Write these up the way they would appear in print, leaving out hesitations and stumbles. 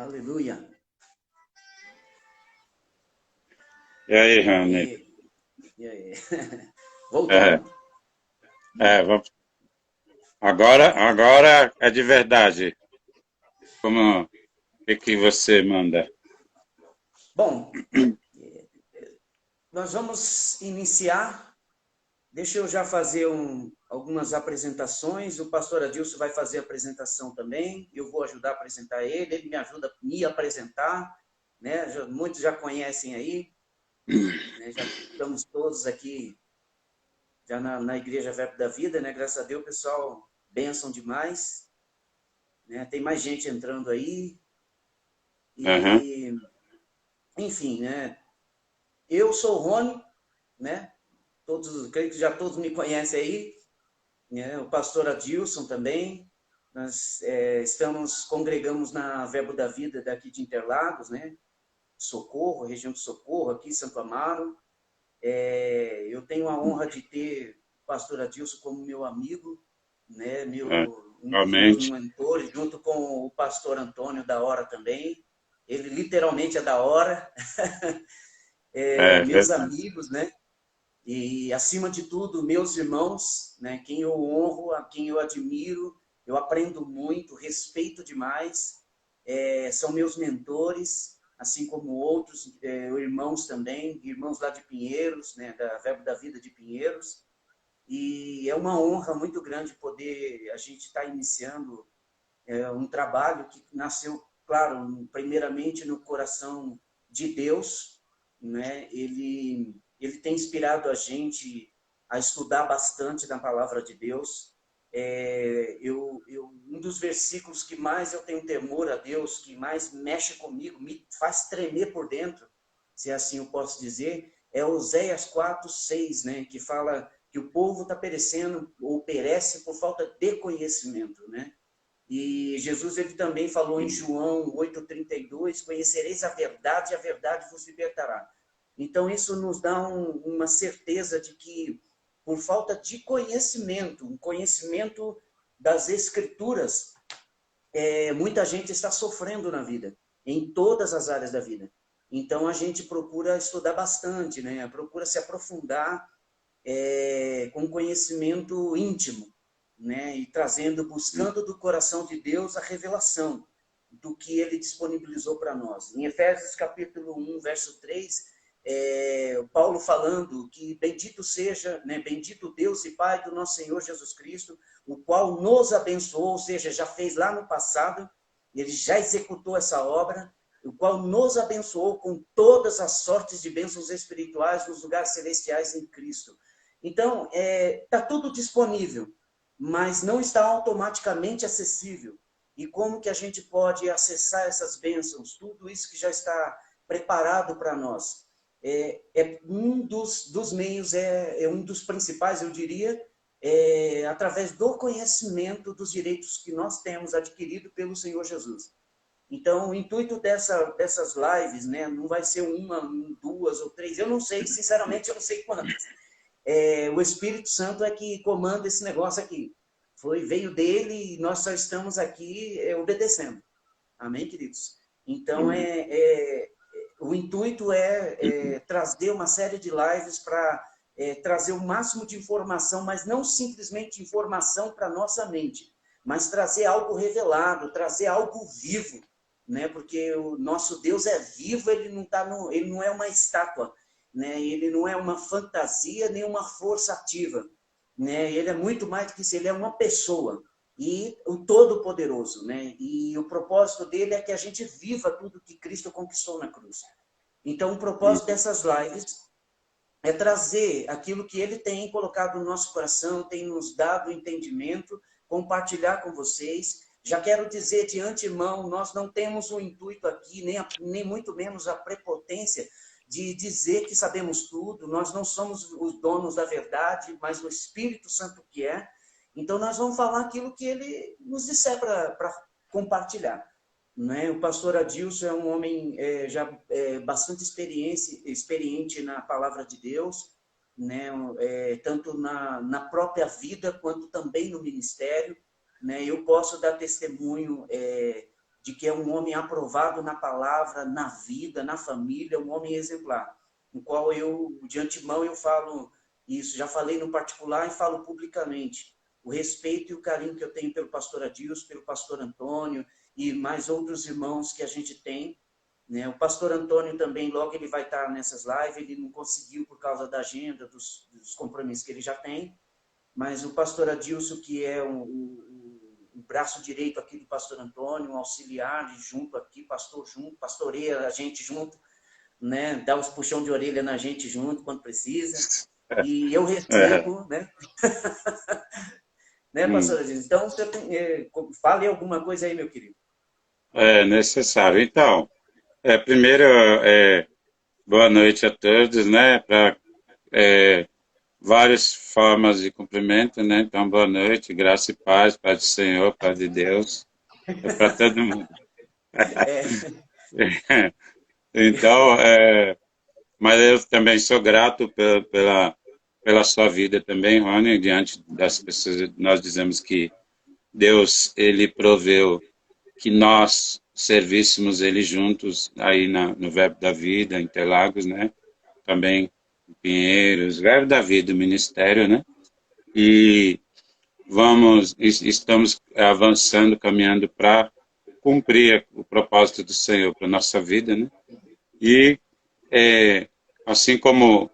Aleluia. E aí, Rani? E aí? É, Voltamos. vamos. Agora é de verdade. Como, o que você manda? Bom, nós vamos iniciar. Deixa eu já fazer algumas apresentações. O pastor Adilson vai fazer a apresentação também. Eu vou ajudar a apresentar ele. Ele me ajuda a me apresentar. Né? Muitos já conhecem aí. Né? Já estamos todos aqui já na Igreja Verbo da Vida. Né? Graças a Deus, pessoal, bênção demais. Né? Tem mais gente entrando aí. Aham. E, enfim, né? Eu sou o Rony, né? Creio que já todos me conhecem aí, né? O pastor Adilson também. Nós congregamos na Verbo da Vida daqui de Interlagos, né? Socorro, região de Socorro, aqui em Santo Amaro. Eu tenho a honra de ter o pastor Adilson como meu amigo, né? É, Um dos meus realmente. mentores, junto com o pastor Antônio da Hora também. Ele literalmente é da hora. É Meus verdade. amigos, né? E, acima de tudo, meus irmãos, né, quem eu honro, a quem eu admiro, eu aprendo muito, respeito demais, são meus mentores, assim como outros irmãos também, irmãos lá de Pinheiros, né, da Verbo da Vida de Pinheiros, e é uma honra muito grande poder a gente estar iniciando um trabalho que nasceu, claro, primeiramente no coração de Deus, né? Ele tem inspirado a gente a estudar bastante da palavra de Deus. Um dos versículos que mais eu tenho temor a Deus, que mais mexe comigo, me faz tremer por dentro, se assim eu posso dizer, é Oséias 4:6, né? Que fala que o povo está perecendo ou perece por falta de conhecimento, né? E Jesus ele também falou em João 8:32, conhecereis a verdade vos libertará. Então isso nos dá uma certeza de que por falta de conhecimento, um conhecimento das escrituras, muita gente está sofrendo na vida, em todas as áreas da vida. Então a gente procura estudar bastante, né? Procura se aprofundar com conhecimento íntimo, né? E trazendo, buscando do coração de Deus a revelação do que ele disponibilizou para nós. Em Efésios capítulo 1, verso 3, Paulo falando que bendito seja, né, bendito Deus e Pai do nosso Senhor Jesus Cristo, o qual nos abençoou, ou seja, já fez lá no passado, ele já executou essa obra, o qual nos abençoou com todas as sortes de bênçãos espirituais nos lugares celestiais em Cristo. Então, está tudo disponível, mas não está automaticamente acessível. E como que a gente pode acessar essas bênçãos? Tudo isso que já está preparado para nós. Um dos meios, um dos principais, eu diria, através do conhecimento dos direitos que nós temos adquirido pelo Senhor Jesus. Então, o intuito dessas lives, né, não vai ser uma, duas ou três, eu não sei, sinceramente, eu não sei quantas. O Espírito Santo é que comanda esse negócio aqui. Veio dele e nós só estamos aqui obedecendo. Amém, queridos? Então, Amém. o intuito é trazer uma série de lives para trazer o máximo de informação, mas não simplesmente informação para nossa mente, mas trazer algo revelado, trazer algo vivo, né? Porque o nosso Deus é vivo, ele não é uma estátua, né? Ele não é uma fantasia nem uma força ativa, né? Ele é muito mais do que isso, ele é uma pessoa e o Todo-Poderoso, né? E o propósito dele é que a gente viva tudo que Cristo conquistou na cruz. Então, o propósito dessas lives é trazer aquilo que ele tem colocado no nosso coração, tem nos dado entendimento, compartilhar com vocês. Já quero dizer de antemão, nós não temos o intuito aqui, nem muito menos a prepotência de dizer que sabemos tudo, nós não somos os donos da verdade, mas o Espírito Santo que é. Então, nós vamos falar aquilo que ele nos disser para compartilhar. Né? O pastor Adilson é um homem já bastante experiente na palavra de Deus, né? Tanto na própria vida quanto também no ministério. Né? Eu posso dar testemunho de que é um homem aprovado na palavra, na vida, na família, um homem exemplar, no qual eu, de antemão, eu falo isso, já falei no particular e falo publicamente, o respeito e o carinho que eu tenho pelo pastor Adilson, pelo pastor Antônio e mais outros irmãos que a gente tem, né? O pastor Antônio também, logo ele vai estar nessas lives, ele não conseguiu por causa da agenda, dos compromissos que ele já tem, mas o pastor Adilson, que é o braço direito aqui do pastor Antônio, um auxiliar junto aqui, pastor junto, pastoreia a gente junto, né? Dá os puxão de orelha na gente junto quando precisa, e eu recebo, né? Né, pastor Adilson? Então, você fale alguma coisa aí, meu querido. É necessário. Então, primeiro, boa noite a todos, né? Para várias formas de cumprimento, né? Então, boa noite, graça e paz, paz do Senhor, paz de Deus, é para todo mundo. Então, mas eu também sou grato pela sua vida também, Rony, diante das pessoas. Nós dizemos que Deus, ele proveu que nós servíssemos ele juntos aí no Verbo da Vida, Interlagos, né? Também em Pinheiros, Verbo da Vida, o ministério, né? E estamos avançando, caminhando para cumprir o propósito do Senhor para nossa vida, né? E assim como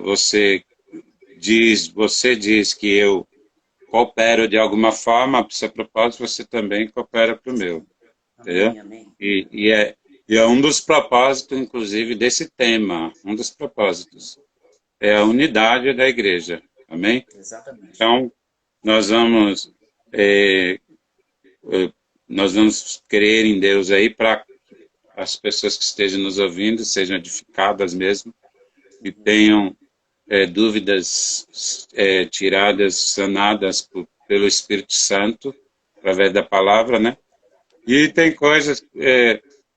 você diz que eu coopero de alguma forma para o seu propósito, você também coopera para o meu. Entendeu? Amém, amém. E é um dos propósitos, inclusive, desse tema. Um dos propósitos é a unidade da igreja. Amém? Exatamente. Então, nós vamos crer em Deus aí para as pessoas que estejam nos ouvindo sejam edificadas mesmo e tenham dúvidas tiradas, sanadas pelo Espírito Santo, através da palavra, né? E tem coisas,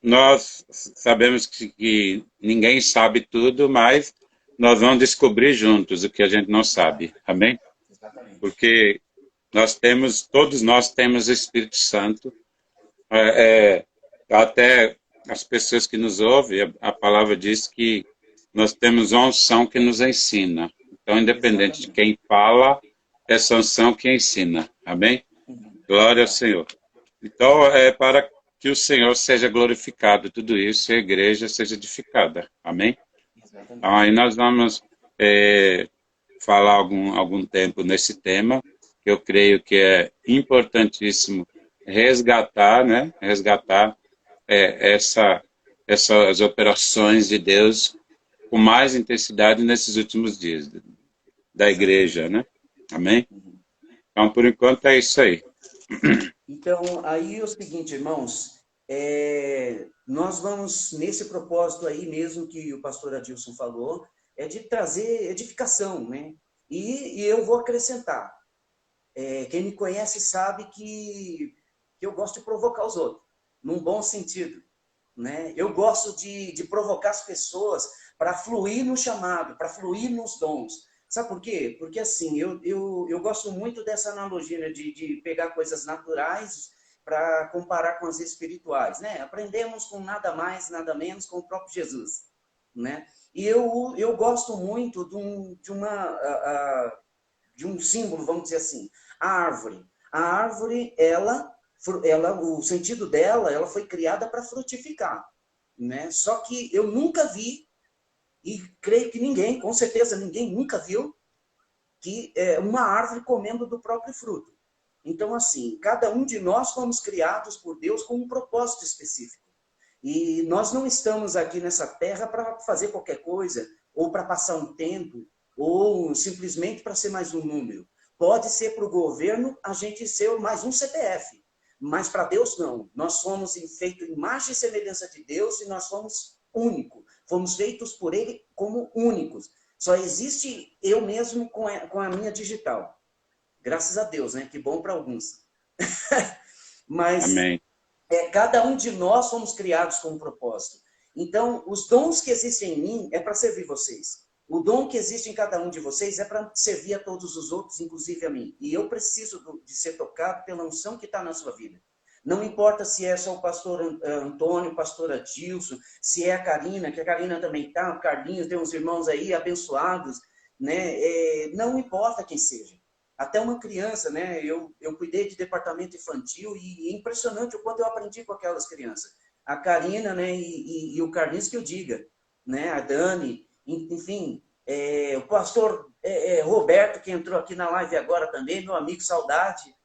nós sabemos que ninguém sabe tudo, mas nós vamos descobrir juntos o que a gente não sabe, amém? Exatamente. Porque todos nós temos o Espírito Santo, até as pessoas que nos ouvem, a palavra diz que nós temos uma unção que nos ensina. Então, independente de quem fala, essa unção que ensina. Amém? Glória ao Senhor. Então, é para que o Senhor seja glorificado, tudo isso, e a igreja seja edificada. Amém? Então, aí nós vamos falar algum tempo nesse tema, que eu creio que é importantíssimo resgatar, né? Resgatar essas operações de Deus com mais intensidade nesses últimos dias da igreja, né? Amém? Então, por enquanto, é isso aí. Então, aí é o seguinte, irmãos, nós vamos, nesse propósito aí mesmo que o pastor Adilson falou, de trazer edificação, né? E eu vou acrescentar, quem me conhece sabe que eu gosto de provocar os outros, num bom sentido, né? Eu gosto de provocar as pessoas para fluir no chamado, para fluir nos dons. Sabe por quê? Porque assim, eu gosto muito dessa analogia, né, de pegar coisas naturais para comparar com as espirituais, né? Aprendemos com nada mais, nada menos com o próprio Jesus, né? E eu gosto muito de um símbolo, vamos dizer assim, a árvore. A árvore, o sentido dela, ela foi criada para frutificar, né? Só que eu nunca vi, e creio que ninguém, com certeza ninguém nunca viu, que uma árvore comendo do próprio fruto. Então, assim, cada um de nós fomos criados por Deus com um propósito específico. E nós não estamos aqui nessa terra para fazer qualquer coisa, ou para passar um tempo, ou simplesmente para ser mais um número. Pode ser para o governo a gente ser mais um CPF, mas para Deus não. Nós somos feitos em imagem e semelhança de Deus e nós somos únicos. Fomos feitos por Ele como únicos. Só existe eu mesmo com a minha digital. Graças a Deus, né? Que bom para alguns. Mas Amém. Cada um de nós fomos criados com um propósito. Então, os dons que existem em mim é para servir vocês. O dom que existe em cada um de vocês é para servir a todos os outros, inclusive a mim. E eu preciso de ser tocado pela unção que está na sua vida. Não importa se é só o pastor Antônio, o pastor Adilson, se é a Karina, que a Karina também está, o Carlinhos, tem uns irmãos aí abençoados, né? Não importa quem seja. Até uma criança, né? Eu cuidei de departamento infantil e é impressionante o quanto eu aprendi com aquelas crianças. A Karina, né? E o Carlinhos que eu diga, né? A Dani, enfim, o pastor Roberto, que entrou aqui na live agora também, meu amigo, saudade,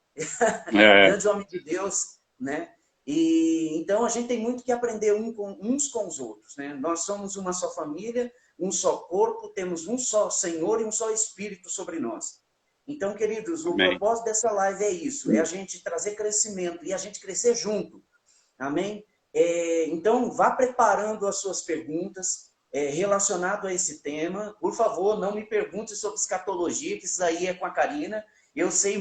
grande homem de Deus, né? E então a gente tem muito que aprender uns com os outros, né? Nós somos uma só família, um só corpo, temos um só Senhor e um só Espírito sobre nós. Então, queridos, o propósito dessa live é isso, é a gente trazer crescimento e a gente crescer junto. Amém? Então, vá preparando as suas perguntas relacionado a esse tema. Por favor, não me pergunte sobre escatologia, que isso aí é com a Karina. Eu sei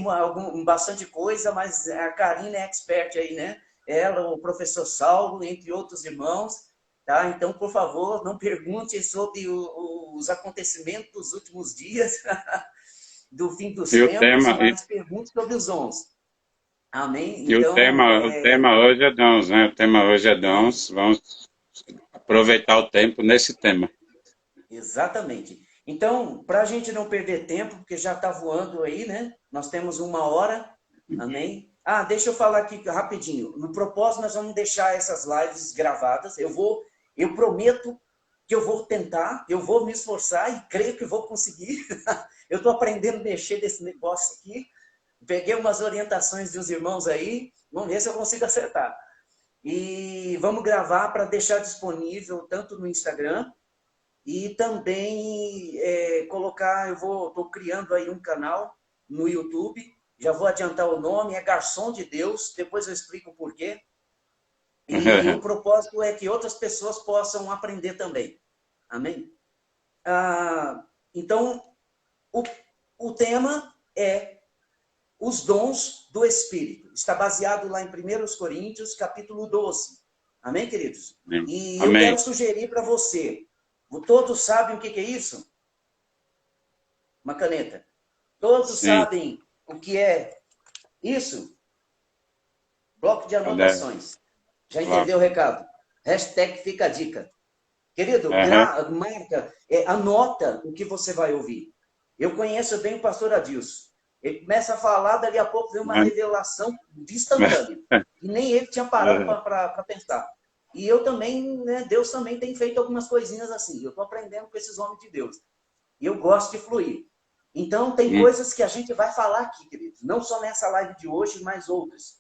bastante coisa, mas a Karina é expert aí, né? Ela, o professor Saulo, entre outros irmãos. Tá? Então, por favor, não pergunte sobre os acontecimentos dos últimos dias, do fim dos tempos, mas pergunte sobre os dons. Amém? E então, o tema hoje é dons, né? O tema hoje é dons. Vamos aproveitar o tempo nesse tema. Exatamente. Então, para a gente não perder tempo, porque já está voando aí, né? Nós temos 1 hora. Amém? Deixa eu falar aqui rapidinho. No propósito, nós vamos deixar essas lives gravadas. Eu prometo que eu vou tentar, eu vou me esforçar e creio que vou conseguir. Eu estou aprendendo a mexer desse negócio aqui. Peguei umas orientações dos irmãos aí, vamos ver se eu consigo acertar. E vamos gravar para deixar disponível tanto no Instagram e também colocar, estou criando aí um canal no YouTube, já vou adiantar o nome, é Garçom de Deus, depois eu explico o porquê. E o propósito é que outras pessoas possam aprender também. Amém? Então, o tema é os dons do Espírito. Está baseado lá em 1 Coríntios, capítulo 12. Amém, queridos? E eu quero sugerir para você, todos sabem o que é isso? Uma caneta. Todos sabem o que é isso? Bloco de anotações. Já entendeu o recado? Hashtag fica a dica. Querido, marca, anota o que você vai ouvir. Eu conheço bem o pastor Adilson. Ele começa a falar, dali a pouco vem uma revelação instantânea. E nem ele tinha parado para pensar. E eu também, né, Deus também tem feito algumas coisinhas assim. Eu estou aprendendo com esses homens de Deus. E eu gosto de fluir. Então, tem coisas que a gente vai falar aqui, queridos. Não só nessa live de hoje, mas outras.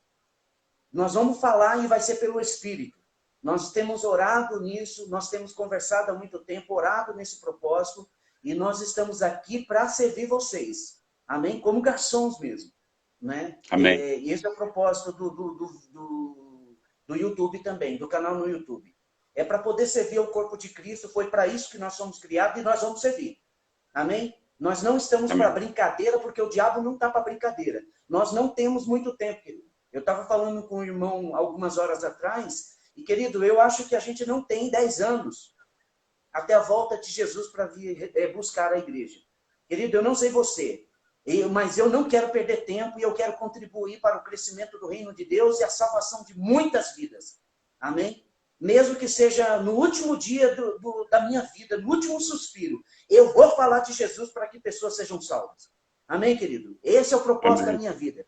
Nós vamos falar e vai ser pelo Espírito. Nós temos orado nisso, nós temos conversado há muito tempo, orado nesse propósito, e nós estamos aqui para servir vocês. Amém? Como garçons mesmo. Né? Amém. E esse é o propósito do YouTube também, do canal no YouTube. É para poder servir ao corpo de Cristo, foi para isso que nós somos criados e nós vamos servir. Amém? Nós não estamos para brincadeira, porque o diabo não está para brincadeira. Nós não temos muito tempo, querido. Eu estava falando com um irmão algumas horas atrás, e, querido, eu acho que a gente não tem 10 anos até a volta de Jesus para vir buscar a igreja. Querido, eu não sei você, mas eu não quero perder tempo e eu quero contribuir para o crescimento do reino de Deus e a salvação de muitas vidas. Amém? Mesmo que seja no último dia da minha vida, no último suspiro, eu vou falar de Jesus para que pessoas sejam salvas. Amém, querido? Esse é o propósito da minha vida.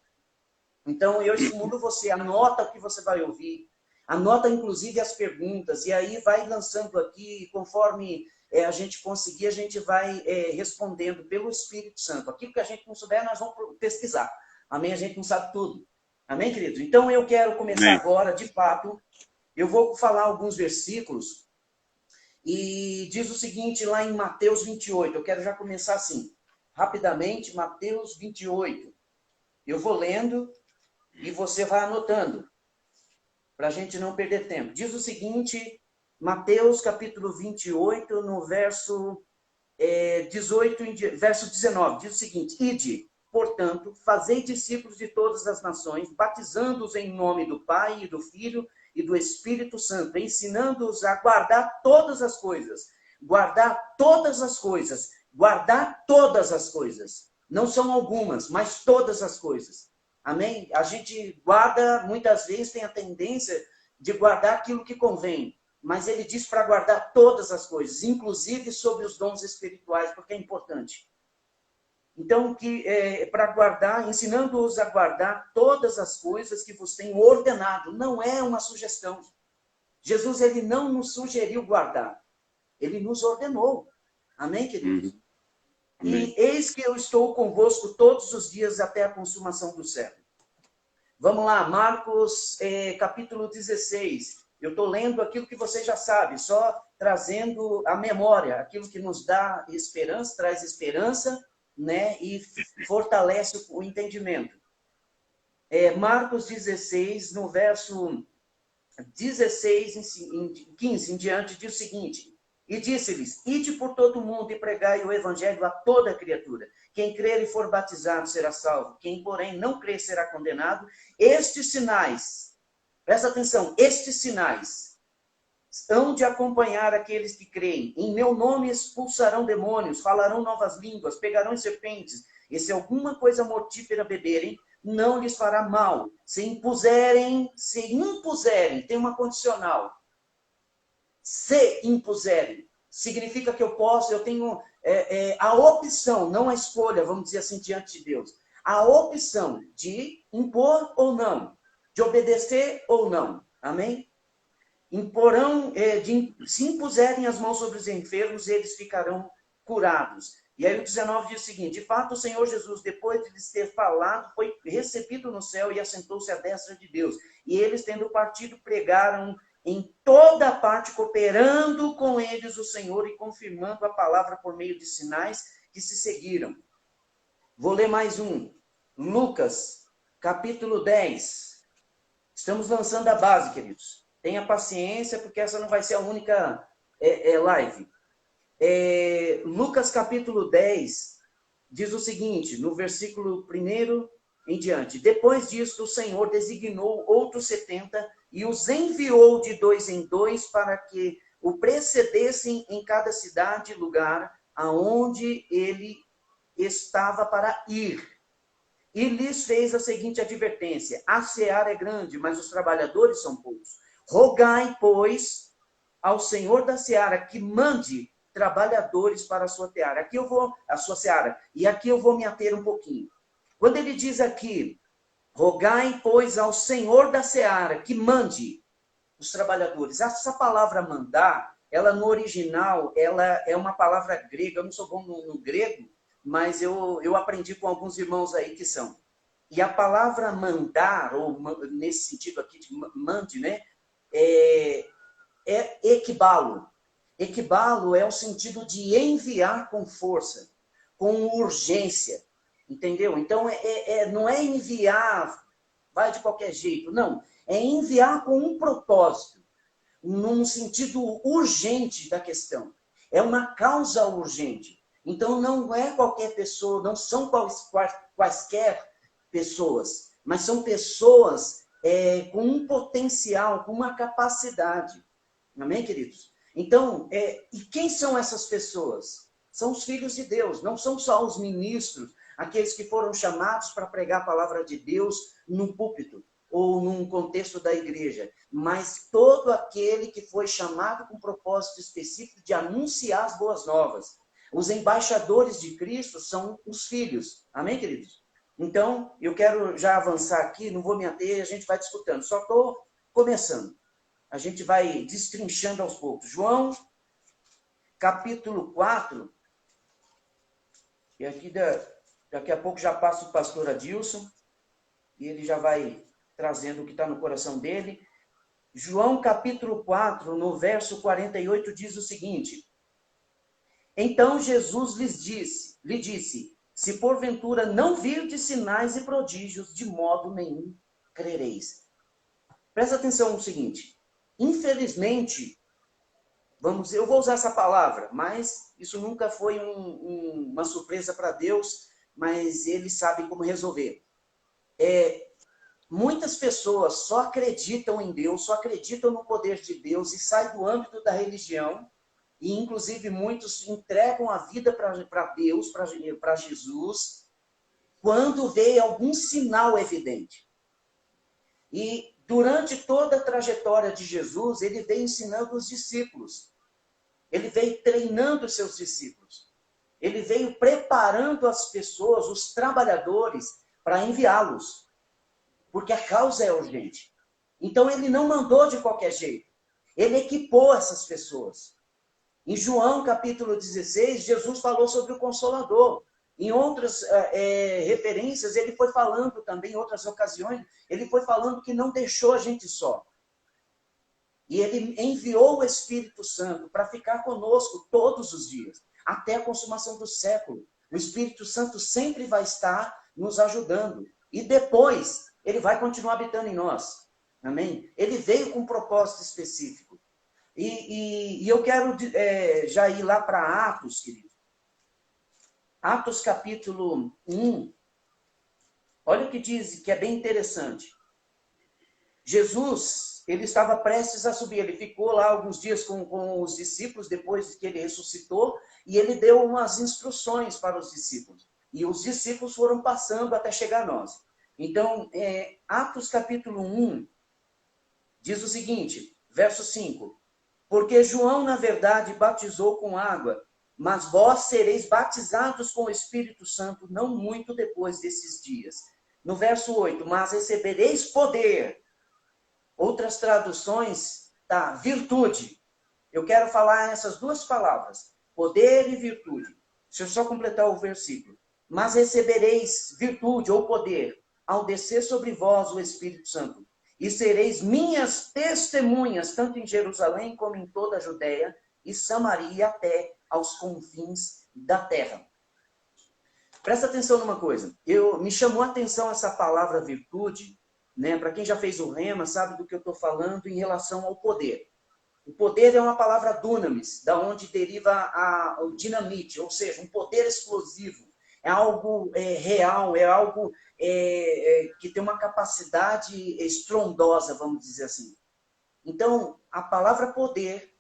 Então, eu estimulo você, anota o que você vai ouvir, anota, inclusive, as perguntas, e aí vai lançando aqui, conforme a gente conseguir, a gente vai respondendo pelo Espírito Santo. Aquilo que a gente não souber, nós vamos pesquisar. Amém? A gente não sabe tudo. Amém, querido? Então, eu quero começar agora, de fato, eu vou falar alguns versículos, e diz o seguinte, lá em Mateus 28, eu quero já começar assim, rapidamente, Mateus 28. Eu vou lendo e você vai anotando, para a gente não perder tempo. Diz o seguinte, Mateus capítulo 28, no verso 19, diz o seguinte, ide, portanto, fazei discípulos de todas as nações, batizando-os em nome do Pai, e do Filho, e do Espírito Santo, ensinando-os a guardar todas as coisas, guardar todas as coisas, guardar todas as coisas. Não são algumas, mas todas as coisas. Amém? A gente guarda, muitas vezes tem a tendência de guardar aquilo que convém. Mas ele diz para guardar todas as coisas, inclusive sobre os dons espirituais, porque é importante. Então, para guardar, ensinando-os a guardar todas as coisas que vos tenho ordenado. Não é uma sugestão. Jesus, ele não nos sugeriu guardar. Ele nos ordenou. Amém, queridos? Amém. E eis que eu estou convosco todos os dias até a consumação do século. Vamos lá, Marcos capítulo 16. Eu estou lendo aquilo que você já sabe, só trazendo a memória, aquilo que nos dá esperança, traz esperança, né, e fortalece o entendimento. Marcos 16, no verso 16 e 15 em diante, diz o seguinte: e disse-lhes: ide por todo o mundo e pregai o evangelho a toda criatura. Quem crer e for batizado será salvo. Quem, porém, não crer será condenado. Estes sinais, presta atenção, estes sinais hão de acompanhar aqueles que creem. Em meu nome expulsarão demônios, falarão novas línguas, pegarão serpentes, e se alguma coisa mortífera beberem, não lhes fará mal. Se impuserem, tem uma condicional. Se impuserem, significa que eu tenho a opção, não a escolha, vamos dizer assim, diante de Deus. A opção de impor ou não, de obedecer ou não. Amém? Imporão, se impuserem as mãos sobre os enfermos, eles ficarão curados. E aí o 19 diz o seguinte: de fato, o Senhor Jesus, depois de lhes ter falado, foi recebido no céu e assentou-se à destra de Deus. E eles, tendo partido, pregaram em toda parte, cooperando com eles o Senhor e confirmando a palavra por meio de sinais que se seguiram. Vou ler mais um. Lucas, capítulo 10. Estamos lançando a base, queridos. Tenha paciência, porque essa não vai ser a única live. Lucas, capítulo 10, diz o seguinte, no versículo 1 em diante: depois disso, o Senhor designou outros 70 e os enviou de 2 em 2 para que o precedessem em cada cidade e lugar aonde ele estava para ir. E lhes fez a seguinte advertência: a seara é grande, mas os trabalhadores são poucos. Rogai, pois, ao Senhor da seara que mande trabalhadores para a sua seara. E aqui eu vou me ater um pouquinho. Quando ele diz aqui: rogai, pois, ao Senhor da seara que mande os trabalhadores. Essa palavra mandar, ela no original, ela é uma palavra grega. Eu não sou bom no grego, mas eu aprendi com alguns irmãos aí que são. E a palavra mandar, ou nesse sentido aqui de mande, né? Equibalo. Equibalo é o sentido de enviar com força, com urgência. Entendeu? Então, não é enviar, vai de qualquer jeito. Não. É enviar com um propósito, num sentido urgente da questão. É uma causa urgente. Então, não é qualquer pessoa, não são quaisquer pessoas, mas são pessoas com um potencial, com uma capacidade. Amém, queridos? Então, e quem são essas pessoas? São os filhos de Deus, não são só os ministros, aqueles que foram chamados para pregar a palavra de Deus num púlpito ou num contexto da igreja, mas todo aquele que foi chamado com um propósito específico de anunciar as boas novas. Os embaixadores de Cristo são os filhos. Amém, queridos? Então, eu quero já avançar aqui, não vou me ater, a gente vai disputando. Só estou começando. A gente vai destrinchando aos poucos. João, capítulo 4. E aqui, daqui a pouco já passa o pastor Adilson. E ele já vai trazendo o que está no coração dele. João, capítulo 4, no verso 48, diz o seguinte: então Jesus lhe disse: se porventura não virdes sinais e prodígios, de modo nenhum crereis. Presta atenção no seguinte: infelizmente, eu vou usar essa palavra, mas isso nunca foi uma surpresa para Deus, mas ele sabe como resolver. Muitas pessoas só acreditam em Deus, só acreditam no poder de Deus e saem do âmbito da religião, e inclusive muitos entregam a vida para Deus, para Jesus, quando vê algum sinal evidente. E durante toda a trajetória de Jesus, ele veio ensinando os discípulos. Ele veio treinando os seus discípulos. Ele veio preparando as pessoas, os trabalhadores, para enviá-los. Porque a causa é urgente. Então, ele não mandou de qualquer jeito. Ele equipou essas pessoas. Em João, capítulo 16, Jesus falou sobre o Consolador. Em outras referências, ele foi falando também, em outras ocasiões, ele foi falando que não deixou a gente só. E ele enviou o Espírito Santo para ficar conosco todos os dias, até a consumação do século. O Espírito Santo sempre vai estar nos ajudando. E depois, ele vai continuar habitando em nós. Amém? Ele veio com um propósito específico. E eu quero já ir lá para Atos, querido. Atos capítulo 1. Olha o que diz, que é bem interessante. Jesus, ele estava prestes a subir. Ele ficou lá alguns dias com os discípulos, depois que ele ressuscitou, e ele deu umas instruções para os discípulos. E os discípulos foram passando até chegar a nós. Então, Atos capítulo 1, diz o seguinte, verso 5. Porque João, na verdade, batizou com água, mas vós sereis batizados com o Espírito Santo não muito depois desses dias. No verso 8, mas recebereis poder. Outras traduções, tá, virtude. Eu quero falar essas duas palavras, poder e virtude. Deixa eu só completar o versículo. Mas recebereis virtude ou poder, ao descer sobre vós o Espírito Santo. E sereis minhas testemunhas, tanto em Jerusalém como em toda a Judéia e Samaria até aos confins da terra. Presta atenção numa coisa. Me chamou a atenção essa palavra virtude, né? Para quem já fez o rema, sabe do que eu estou falando em relação ao poder. O poder é uma palavra dunamis, da onde deriva o dinamite, ou seja, um poder explosivo. É algo real, é algo que tem uma capacidade estrondosa, vamos dizer assim. Então, a palavra poder,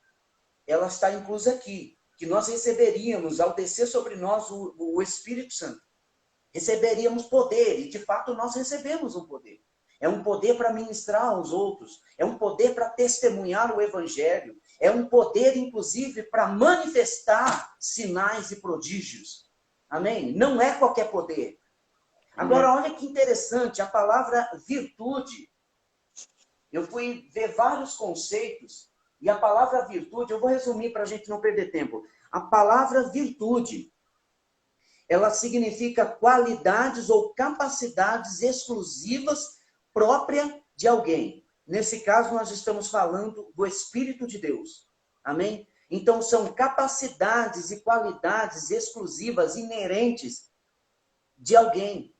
ela está inclusa aqui, que nós receberíamos, ao descer sobre nós o Espírito Santo. Receberíamos poder, e de fato nós recebemos um poder. É um poder para ministrar aos outros, é um poder para testemunhar o Evangelho, é um poder, inclusive, para manifestar sinais e prodígios. Amém? Não é qualquer poder. Agora, olha que interessante, a palavra virtude. Eu fui ver vários conceitos, e a palavra virtude, eu vou resumir para a gente não perder tempo. A palavra virtude, ela significa qualidades ou capacidades exclusivas própria de alguém. Nesse caso, nós estamos falando do Espírito de Deus. Amém? Então, são capacidades e qualidades exclusivas, inerentes de alguém,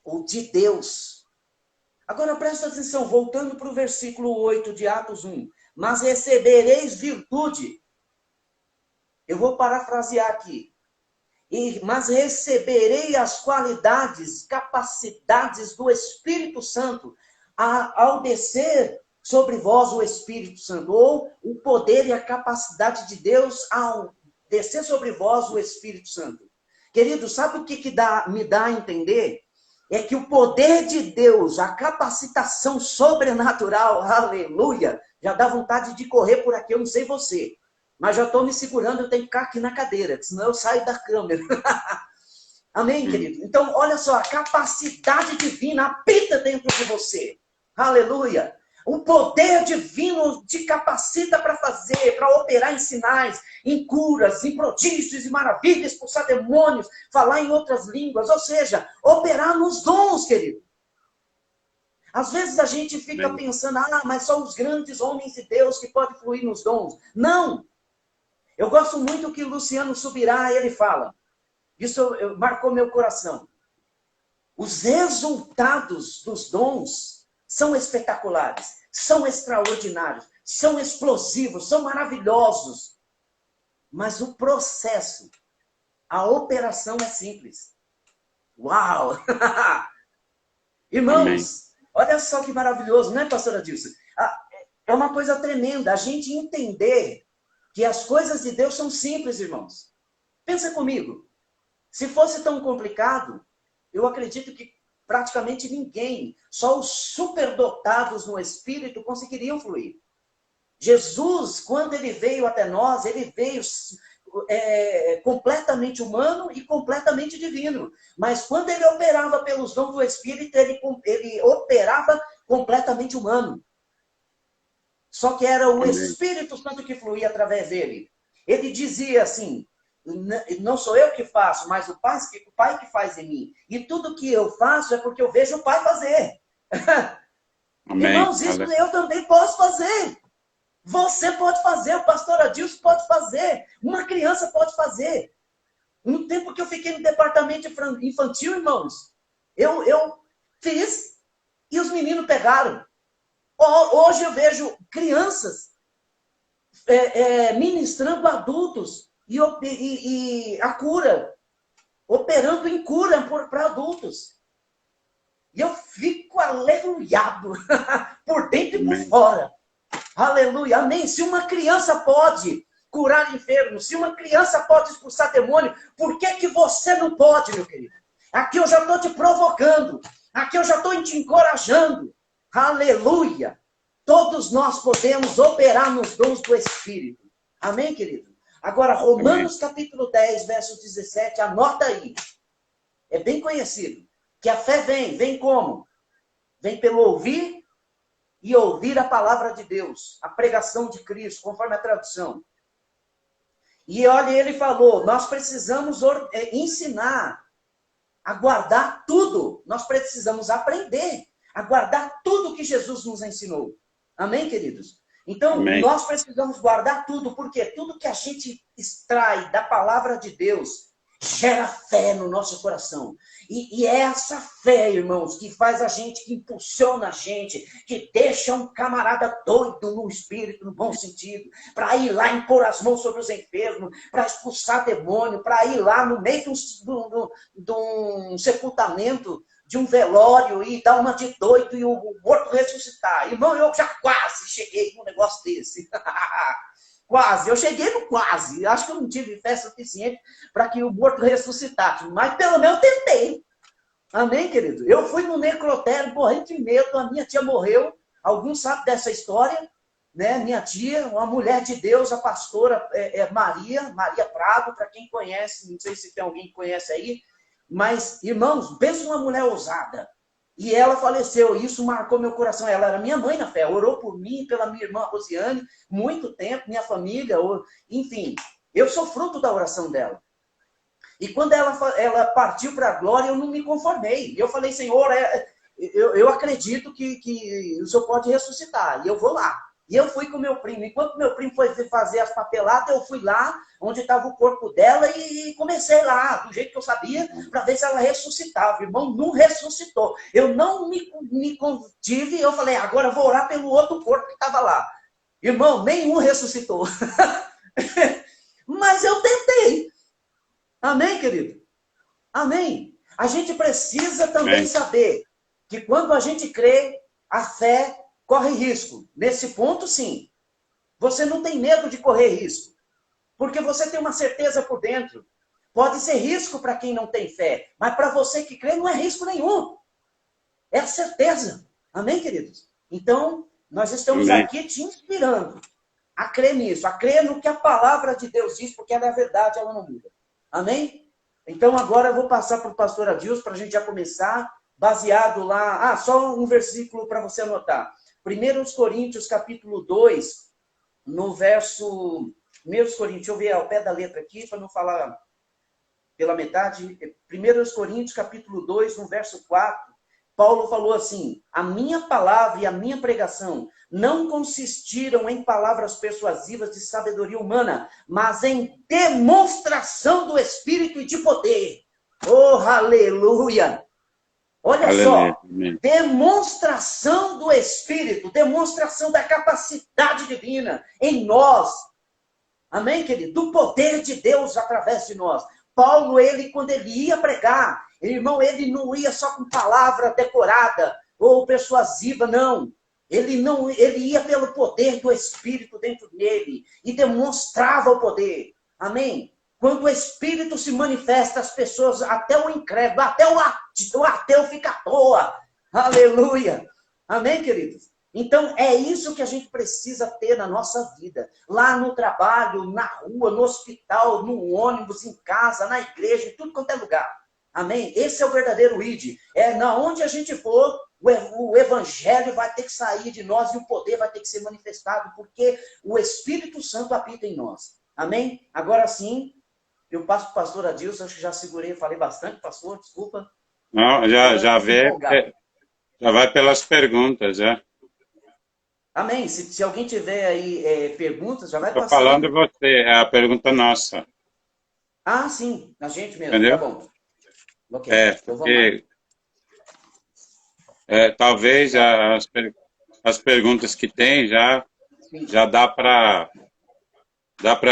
ou de Deus. Agora, presta atenção, voltando para o versículo 8 de Atos 1. Mas recebereis virtude. Eu vou parafrasear aqui. Mas receberei as qualidades, capacidades do Espírito Santo ao descer sobre vós o Espírito Santo, ou o poder e a capacidade de Deus ao descer sobre vós o Espírito Santo. Querido, sabe o que me dá a entender? É que o poder de Deus, a capacitação sobrenatural, aleluia, já dá vontade de correr por aqui, eu não sei você, mas já estou me segurando, eu tenho que ficar aqui na cadeira, senão eu saio da câmera. Amém, querido? Então, olha só, a capacidade divina habita dentro de você. Aleluia! O poder divino te capacita para fazer, para operar em sinais, em curas, em prodígios e maravilhas, expulsar demônios, falar em outras línguas, ou seja, operar nos dons, querido. Às vezes a gente fica pensando, mas só os grandes homens de Deus que podem fluir nos dons. Não! Eu gosto muito do que Luciano Subirá, ele fala. Isso marcou meu coração. Os resultados dos dons são espetaculares, são extraordinários, são explosivos, são maravilhosos. Mas o processo, a operação é simples. Uau! Irmãos, olha só que maravilhoso, não é, pastora Dilson? É uma coisa tremenda a gente entender que as coisas de Deus são simples, irmãos. Pensa comigo. Se fosse tão complicado, eu acredito que praticamente ninguém, só os superdotados no Espírito conseguiriam fluir. Jesus, quando ele veio até nós, ele veio completamente humano e completamente divino. Mas quando ele operava pelos dons do Espírito, ele operava completamente humano. Só que era o Espírito Santo que fluía através dele. Ele dizia assim, não sou eu que faço, mas o Pai que faz em mim. E tudo que eu faço é porque eu vejo o Pai fazer. Amém. Irmãos, isso eu também posso fazer. Você pode fazer, o pastor Adilson pode fazer, uma criança pode fazer. No tempo que eu fiquei no departamento infantil, irmãos, eu fiz e os meninos pegaram. Hoje eu vejo crianças ministrando adultos e a cura, operando em cura para adultos. E eu fico aleluiado, por dentro e por fora. Aleluia, amém. Se uma criança pode curar enfermos, se uma criança pode expulsar demônio, por que você não pode, meu querido? Aqui eu já estou te provocando, aqui eu já estou te encorajando. Aleluia. Todos nós podemos operar nos dons do Espírito. Amém, querido? Agora, Romanos capítulo 10, verso 17, anota aí. É bem conhecido. Que a fé vem como? Vem pelo ouvir e ouvir a palavra de Deus, a pregação de Cristo, conforme a tradução. E olha, ele falou, nós precisamos ensinar a guardar tudo. Nós precisamos aprender a guardar tudo que Jesus nos ensinou. Amém, queridos? Então, nós precisamos guardar tudo, porque tudo que a gente extrai da palavra de Deus gera fé no nosso coração. E é essa fé, irmãos, que faz a gente, que impulsiona a gente, que deixa um camarada doido no espírito, no bom sentido, para ir lá impor as mãos sobre os enfermos, para expulsar demônio, para ir lá no meio de um sepultamento, de um velório, e dar uma de doido e o morto ressuscitar. Irmão, eu já quase cheguei num negócio desse. Quase, eu cheguei no quase. Acho que eu não tive fé suficiente para que o morto ressuscitasse. Mas pelo menos eu tentei. Amém, querido? Eu fui no necrotério morrendo de medo. A minha tia morreu. Alguns sabem dessa história, né? Minha tia, uma mulher de Deus, a pastora Maria Prado, para quem conhece, não sei se tem alguém que conhece aí. Mas, irmãos, pensa numa mulher ousada. E ela faleceu, isso marcou meu coração. Ela era minha mãe na fé, orou por mim, pela minha irmã Rosiane, muito tempo, minha família, enfim. Eu sou fruto da oração dela. E quando ela partiu para a glória, eu não me conformei. Eu falei, Senhor, eu acredito que o Senhor pode ressuscitar, e eu vou lá. E eu fui com meu primo. Enquanto meu primo foi fazer as papeladas, eu fui lá, onde estava o corpo dela, e comecei lá, do jeito que eu sabia, para ver se ela ressuscitava. Irmão, não ressuscitou. Eu não me contive, eu falei, agora eu vou orar pelo outro corpo que estava lá. Irmão, nenhum ressuscitou. Mas eu tentei. Amém, querido? Amém. A gente precisa também saber que quando a gente crê, a fé corre risco. Nesse ponto, sim. Você não tem medo de correr risco. Porque você tem uma certeza por dentro. Pode ser risco para quem não tem fé. Mas para você que crê, não é risco nenhum. É a certeza. Amém, queridos? Então, nós estamos aqui te inspirando a crer nisso. A crer no que a palavra de Deus diz, porque ela é a verdade, ela não muda. Amém? Então, agora eu vou passar para o pastor Adilson, para a gente já começar, baseado lá... só um versículo para você anotar. 1 Coríntios, capítulo 2, no verso... 1 Coríntios, deixa eu ver ao pé da letra aqui, para não falar pela metade. 1 Coríntios, capítulo 2, no verso 4, Paulo falou assim, a minha palavra e a minha pregação não consistiram em palavras persuasivas de sabedoria humana, mas em demonstração do Espírito e de poder. Oh, aleluia! Olha só, demonstração do Espírito, demonstração da capacidade divina em nós. Amém, querido? Do poder de Deus através de nós. Paulo, quando ele ia pregar, irmão, ele não ia só com palavra decorada ou persuasiva, não. Ele ia pelo poder do Espírito dentro dele e demonstrava o poder. Amém? Quando o Espírito se manifesta, as pessoas, até o incrédulo, até o ateu fica à toa. Aleluia. Amém, queridos? Então, é isso que a gente precisa ter na nossa vida. Lá no trabalho, na rua, no hospital, no ônibus, em casa, na igreja, em tudo quanto é lugar. Amém? Esse é o verdadeiro ID. É na onde a gente for, o evangelho vai ter que sair de nós e o poder vai ter que ser manifestado, porque o Espírito Santo habita em nós. Amém? Agora sim, eu passo para o pastor Adilson, acho que já segurei, falei bastante, pastor, desculpa. Não, já vai pelas perguntas, já. Amém. Se alguém tiver aí perguntas, já vai Estou passando. falando você, é a pergunta nossa. Ah, sim, a gente mesmo, Entendeu? tá bom. Ok, então porque talvez as perguntas que tem já dá para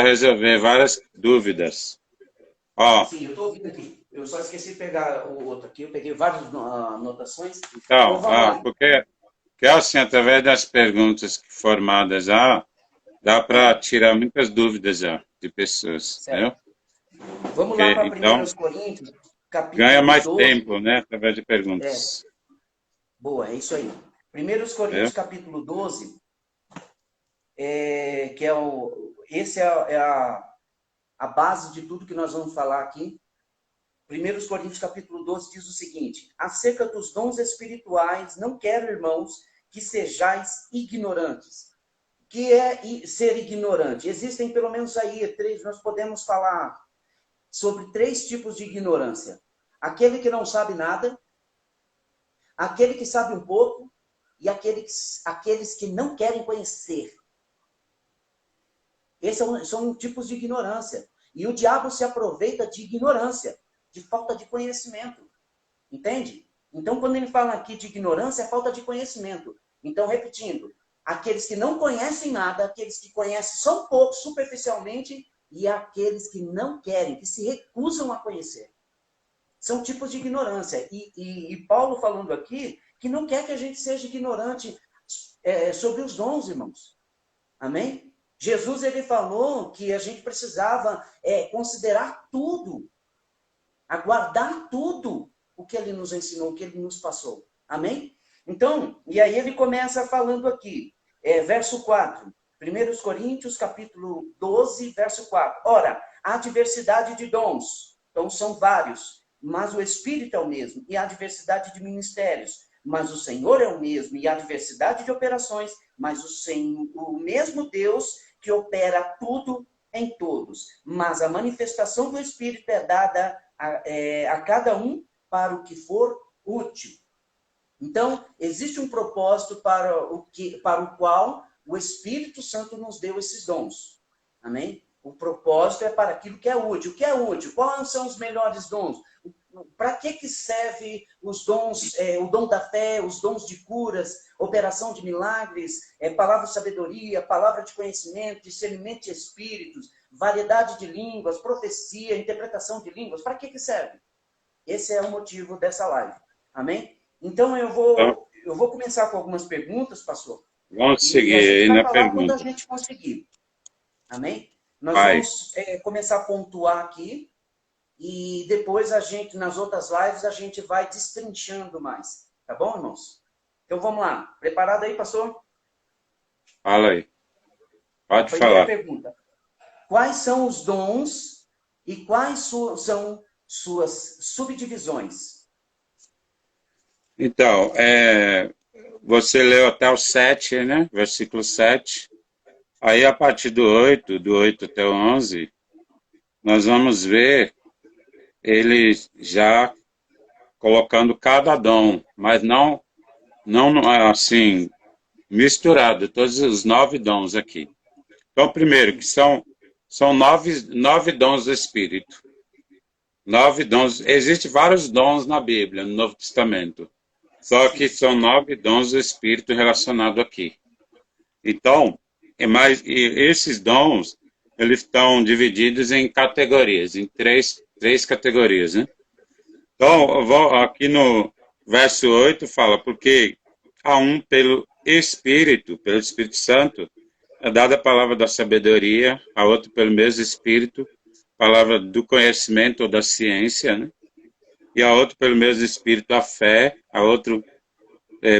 resolver várias dúvidas. Ó, sim, eu estou ouvindo aqui. Eu só esqueci de pegar o outro aqui. Eu peguei várias anotações. Então, porque assim, através das perguntas formadas já, dá para tirar muitas dúvidas já de pessoas. Entendeu? Vamos lá para 1 Então, Coríntios, capítulo ganha mais 12. tempo, né? Através de perguntas. Boa, é isso aí. 1 Coríntios, capítulo 12, que é a base de tudo que nós vamos falar aqui. 1 Coríntios, capítulo 12, diz o seguinte: acerca dos dons espirituais, não quero, irmãos, que sejais ignorantes. O que é ser ignorante? Existem pelo menos aí nós podemos falar sobre 3 tipos de ignorância. Aquele que não sabe nada, aquele que sabe um pouco e aqueles que não querem conhecer. Esses são tipos de ignorância. E o diabo se aproveita de ignorância, de falta de conhecimento. Entende? Então, quando ele fala aqui de ignorância, é falta de conhecimento. Então, repetindo, aqueles que não conhecem nada, aqueles que conhecem só um pouco, superficialmente, e aqueles que não querem, que se recusam a conhecer. São tipos de ignorância. E Paulo falando aqui que não quer que a gente seja ignorante sobre os dons, irmãos. Amém? Jesus, ele falou que a gente precisava considerar tudo, aguardar tudo o que ele nos ensinou, o que ele nos passou. Amém? Então, e aí ele começa falando aqui, verso 4. 1 Coríntios, capítulo 12, verso 4. Ora, há diversidade de dons, então são vários, mas o Espírito é o mesmo, e há diversidade de ministérios, mas o Senhor é o mesmo, e há diversidade de operações, mas o mesmo Deus que opera tudo em todos. Mas a manifestação do Espírito é dada a cada um para o que for útil. Então, existe um propósito para o qual o Espírito Santo nos deu esses dons. Amém? O propósito é para aquilo que é útil. O que é útil? Quais são os melhores dons? Para que serve os dons, o dom da fé, os dons de curas, operação de milagres, palavra de sabedoria, palavra de conhecimento, discernimento de espíritos, variedade de línguas, profecia, interpretação de línguas? Para que serve? Esse é o motivo dessa live. Amém? Então, eu vou começar com algumas perguntas, pastor. Vamos seguir aí na pergunta. Quando a gente conseguir. Amém? Nós vamos começar a pontuar aqui. E depois nas outras lives, a gente vai destrinchando mais. Tá bom, irmãos? Então vamos lá. Preparado aí, pastor? Fala aí. Pode Primeira falar. pergunta. Quais são os dons e quais são suas subdivisões? Então, você leu até o 7, né? Versículo 7. Aí, a partir do 8 até o 11, nós vamos ver ele já colocando cada dom, mas não assim, misturado, todos os 9 dons aqui. Então, primeiro, que são 9 dons do Espírito. 9 dons. Existem vários dons na Bíblia, no Novo Testamento. Só que são 9 dons do Espírito relacionados aqui. Então, esses dons, eles estão divididos em categorias, em três categorias, né? Então, aqui no verso 8 fala, porque a um pelo Espírito Santo, é dada a palavra da sabedoria, a outro pelo mesmo Espírito, palavra do conhecimento ou da ciência, né? E a outra, pelo mesmo Espírito, a fé. A outra,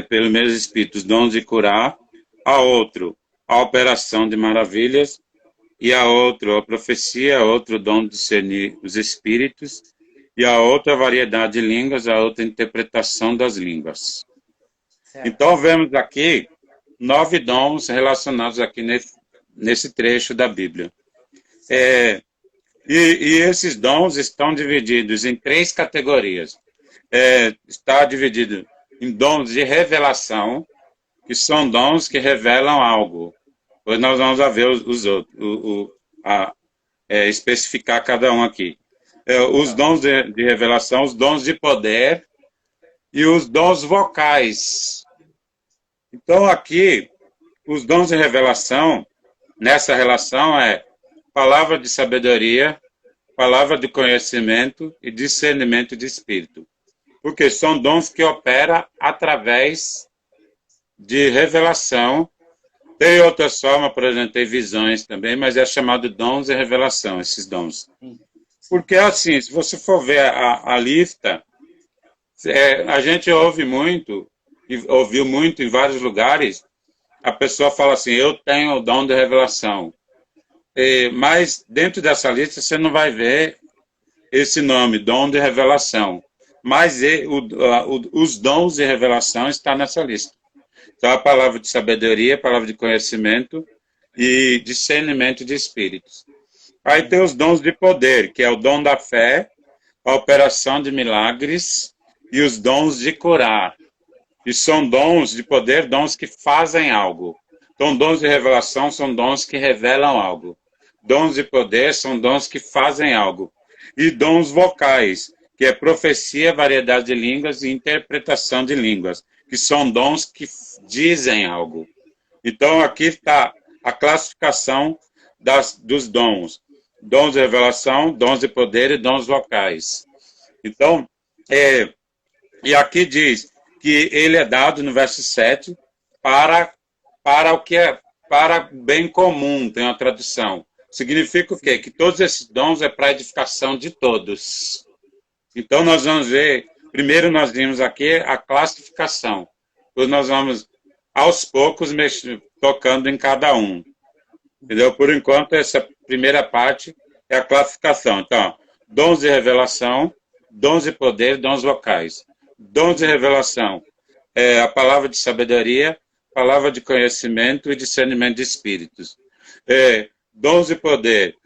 pelo mesmo Espírito, os dons de curar. A outro, a operação de maravilhas. E a outra, a profecia. A outro, o dom de discernir os espíritos. E a outra, a variedade de línguas. A outra, a interpretação das línguas. Certo. Então, vemos aqui 9 dons relacionados aqui nesse trecho da Bíblia. E esses dons estão divididos em 3 categorias. Está dividido em dons de revelação, que são dons que revelam algo. Pois nós vamos ver os outros, especificar cada um aqui. Os dons de revelação, os dons de poder e os dons vocais. Então, aqui, os dons de revelação, nessa relação, palavra de sabedoria, palavra de conhecimento e discernimento de espírito. Porque são dons que operam através de revelação. Tem outras formas, por exemplo, tem visões também, mas é chamado de dons de revelação, esses dons. Porque, assim, se você for ver a lista, a gente ouve muito, e ouviu muito em vários lugares, a pessoa fala assim, eu tenho o dom de revelação. Mas dentro dessa lista você não vai ver esse nome, dom de revelação. Mas os dons de revelação estão nessa lista. Então a palavra de sabedoria, a palavra de conhecimento e discernimento de espíritos. Aí tem os dons de poder, que é o dom da fé, a operação de milagres e os dons de curar. E são dons de poder, dons que fazem algo. Então, dons de revelação são dons que revelam algo. Dons de poder são dons que fazem algo. E dons vocais, que é profecia, variedade de línguas e interpretação de línguas, que são dons que dizem algo. Então, aqui está a classificação dos dons. Dons de revelação, dons de poder e dons vocais. Então, e aqui diz que ele é dado, no verso 7, para o que é para bem comum, tem uma tradução. Significa o quê? Que todos esses dons é para a edificação de todos. Então, nós vamos ver, primeiro nós vimos aqui a classificação. Depois nós vamos, aos poucos, tocando em cada um. Entendeu? Por enquanto, essa primeira parte é a classificação. Então, dons de revelação, dons de poder, dons vocais. Dons de revelação é a palavra de sabedoria, palavra de conhecimento e discernimento de espíritos. Dons de poder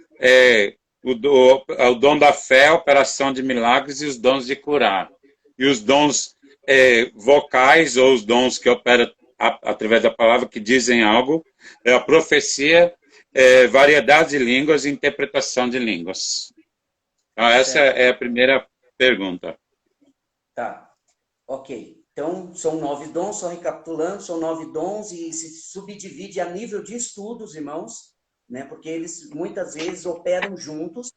o dom da fé, a operação de milagres e os dons de curar. E os dons vocais, ou os dons que operam através da palavra, que dizem algo, é a profecia, variedade de línguas e interpretação de línguas. Então, essa é a primeira pergunta. Tá. Ok, então são 9 dons, só recapitulando, são 9 dons e se subdivide a nível de estudos, irmãos, né? Porque eles muitas vezes operam juntos,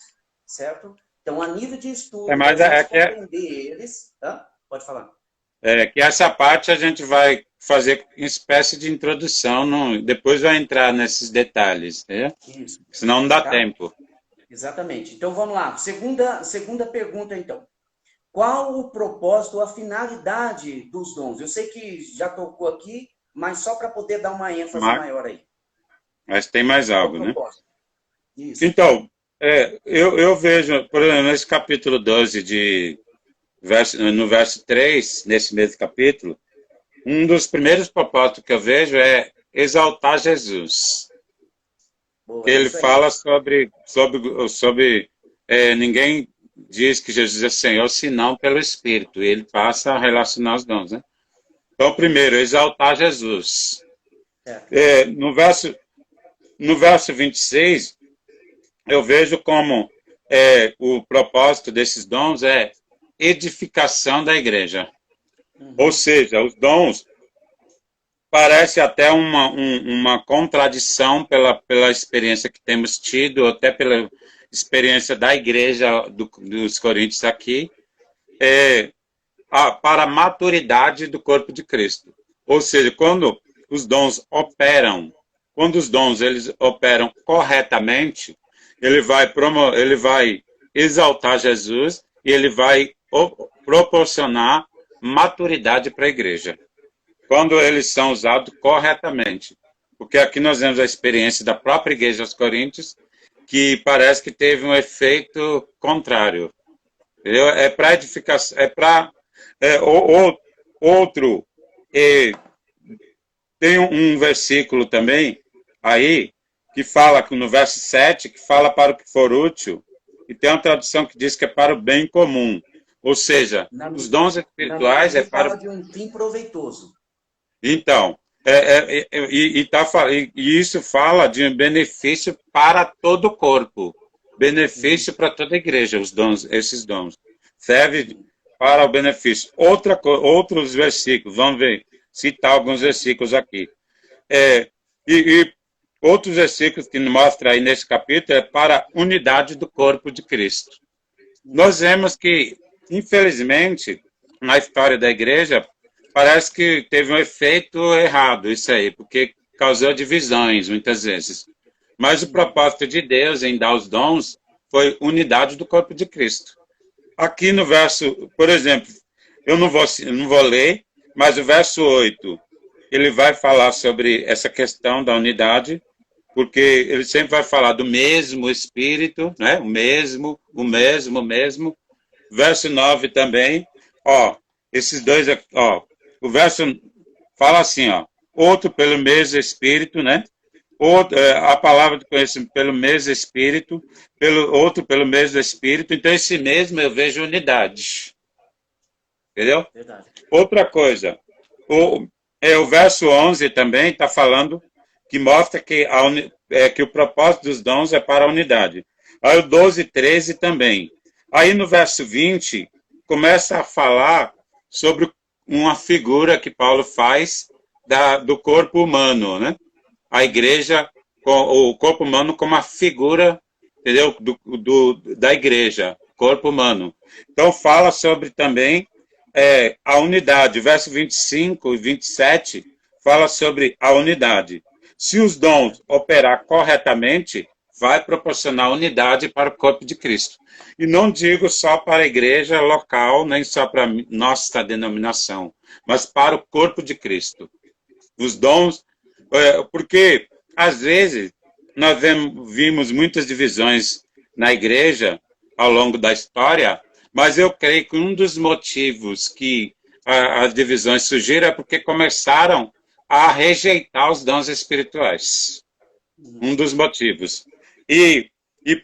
certo? Então, a nível de estudo, compreender eles... Pode falar. Que essa parte a gente vai fazer uma espécie de introdução, depois vai entrar nesses detalhes, né? Isso. Senão não dá tempo. Exatamente. Então, vamos lá. Segunda pergunta, então. Qual o propósito, a finalidade dos dons? Eu sei que já tocou aqui, mas só para poder dar uma ênfase maior aí. Mas tem mais algo, né? Isso. Então, eu vejo, por exemplo, nesse capítulo 12, no verso 3, nesse mesmo capítulo, um dos primeiros propósitos que eu vejo é exaltar Jesus. Boa, ele fala sobre ninguém diz que Jesus é Senhor, senão pelo Espírito. E ele passa a relacionar os dons, né? Então, primeiro, exaltar Jesus. No verso 26, eu vejo como o propósito desses dons é edificação da igreja. Ou seja, os dons parece até uma contradição pela experiência que temos tido, até pela experiência da igreja dos Coríntios aqui, para a maturidade do corpo de Cristo. Ou seja, quando os dons operam corretamente, ele vai exaltar Jesus e ele vai proporcionar maturidade para a igreja. Quando eles são usados corretamente. Porque aqui nós vemos a experiência da própria igreja aos Coríntios, que parece que teve um efeito contrário. Entendeu? É para edificação, outro. Tem um versículo também aí, que fala, no verso 7, que fala para o que for útil, e tem uma tradução que diz que é para o bem comum. Ou seja, os dons espirituais é para... fala de um fim proveitoso. Então, e isso fala de um benefício para todo o corpo, benefício para toda a igreja, esses dons. Serve para o benefício. Outros versículos, vamos ver, citar alguns versículos aqui. Outros versículos que mostra aí nesse capítulo é para a unidade do corpo de Cristo. Nós vemos que, infelizmente, na história da igreja, parece que teve um efeito errado isso aí, porque causou divisões muitas vezes. Mas o propósito de Deus em dar os dons foi unidade do corpo de Cristo. Aqui no verso, por exemplo, eu não vou ler, mas o verso 8, ele vai falar sobre essa questão da unidade, porque ele sempre vai falar do mesmo Espírito, né? O mesmo. Verso 9 também, esses dois, o verso fala assim, outro pelo mesmo Espírito, né? A palavra de conhecimento pelo mesmo Espírito, outro pelo mesmo Espírito, então esse mesmo eu vejo unidade. Entendeu? Verdade. Outra coisa, o verso 11 também está falando que mostra que o propósito dos dons é para a unidade. Aí o 12 e 13 também. Aí no verso 20, começa a falar sobre uma figura que Paulo faz do corpo humano, né? A igreja, o corpo humano como a figura, entendeu? Da igreja, corpo humano. Então fala sobre também a unidade. Verso 25 e 27 fala sobre a unidade. Se os dons operar corretamente, vai proporcionar unidade para o corpo de Cristo. E não digo só para a igreja local, nem só para a nossa denominação, mas para o corpo de Cristo. Os dons, porque às vezes nós vimos muitas divisões na igreja ao longo da história, mas eu creio que um dos motivos que as divisões surgiram é porque começaram a rejeitar os dons espirituais. Um dos motivos. E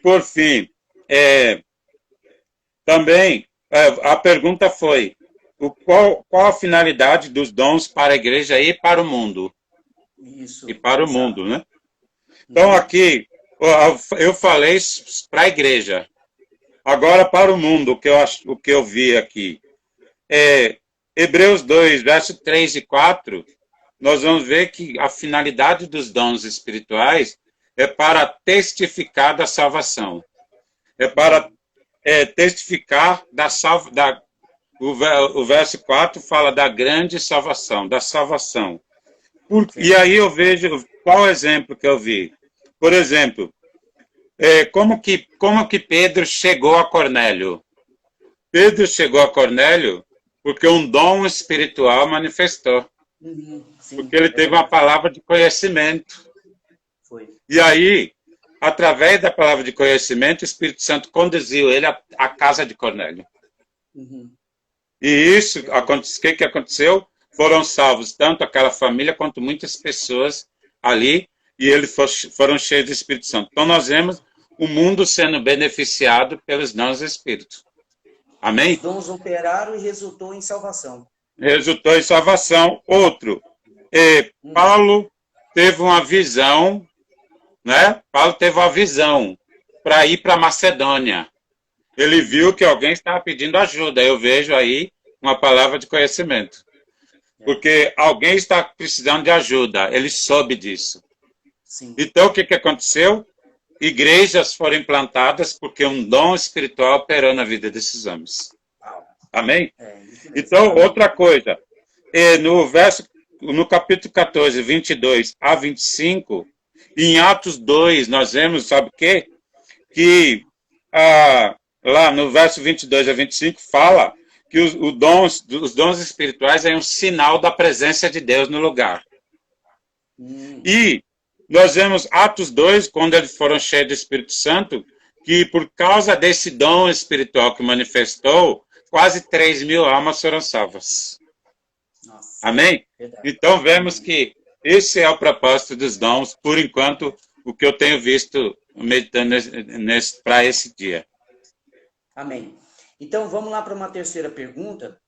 por fim, também a pergunta foi qual a finalidade dos dons para a igreja e para o mundo? Isso. E para o mundo, né? Então aqui, eu falei para a igreja. Agora para o mundo, o que eu vi aqui. Hebreus 2, verso 3 e 4, nós vamos ver que a finalidade dos dons espirituais é para testificar da salvação. É para testificar o verso 4 fala da grande salvação, da salvação. E aí eu vejo, qual exemplo que eu vi? Por exemplo, como que Pedro chegou a Cornélio? Pedro chegou a Cornélio porque um dom espiritual manifestou. Sim, porque ele teve uma palavra de conhecimento. Foi. E aí, através da palavra de conhecimento, o Espírito Santo conduziu ele à casa de Cornélio. E isso, o que aconteceu? Foram salvos tanto aquela família quanto muitas pessoas ali, e eles foram cheios do Espírito Santo. Então nós vemos o mundo sendo beneficiado pelos dons do Espírito. Amém? Os dons operaram e resultou em salvação. Resultou em salvação. Outro, Paulo teve uma visão, né? Paulo teve uma visão para ir para Macedônia. Ele viu que alguém estava pedindo ajuda. Eu vejo aí uma palavra de conhecimento. Porque alguém está precisando de ajuda. Ele soube disso. Sim. Então, o que aconteceu? Igrejas foram implantadas porque um dom espiritual operou na vida desses homens. Amém? Então, outra coisa. No capítulo 14, 22 a 25, em Atos 2, nós vemos, sabe o quê? que lá no verso 22 a 25 fala que os dons espirituais é um sinal da presença de Deus no lugar. E nós vemos Atos 2, quando eles foram cheios do Espírito Santo, que por causa desse dom espiritual que manifestou, quase 3.000 almas foram salvas. Nossa, amém? Verdade. Então vemos que esse é o propósito dos dons, por enquanto, o que eu tenho visto meditando para esse dia. Amém. Então vamos lá para uma terceira pergunta.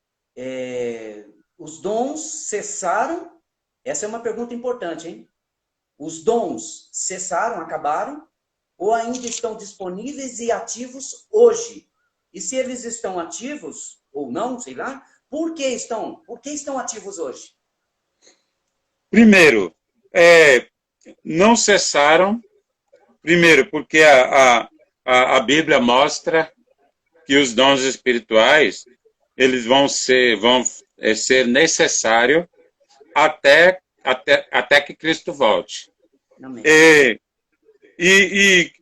Os dons cessaram? Essa é uma pergunta importante, hein? Os dons cessaram, acabaram? Ou ainda estão disponíveis e ativos hoje? E se eles estão ativos, ou não, sei lá, por que estão ativos hoje? Primeiro, não cessaram. Primeiro, porque a Bíblia mostra que os dons espirituais eles vão ser necessários até que Cristo volte. Amém. E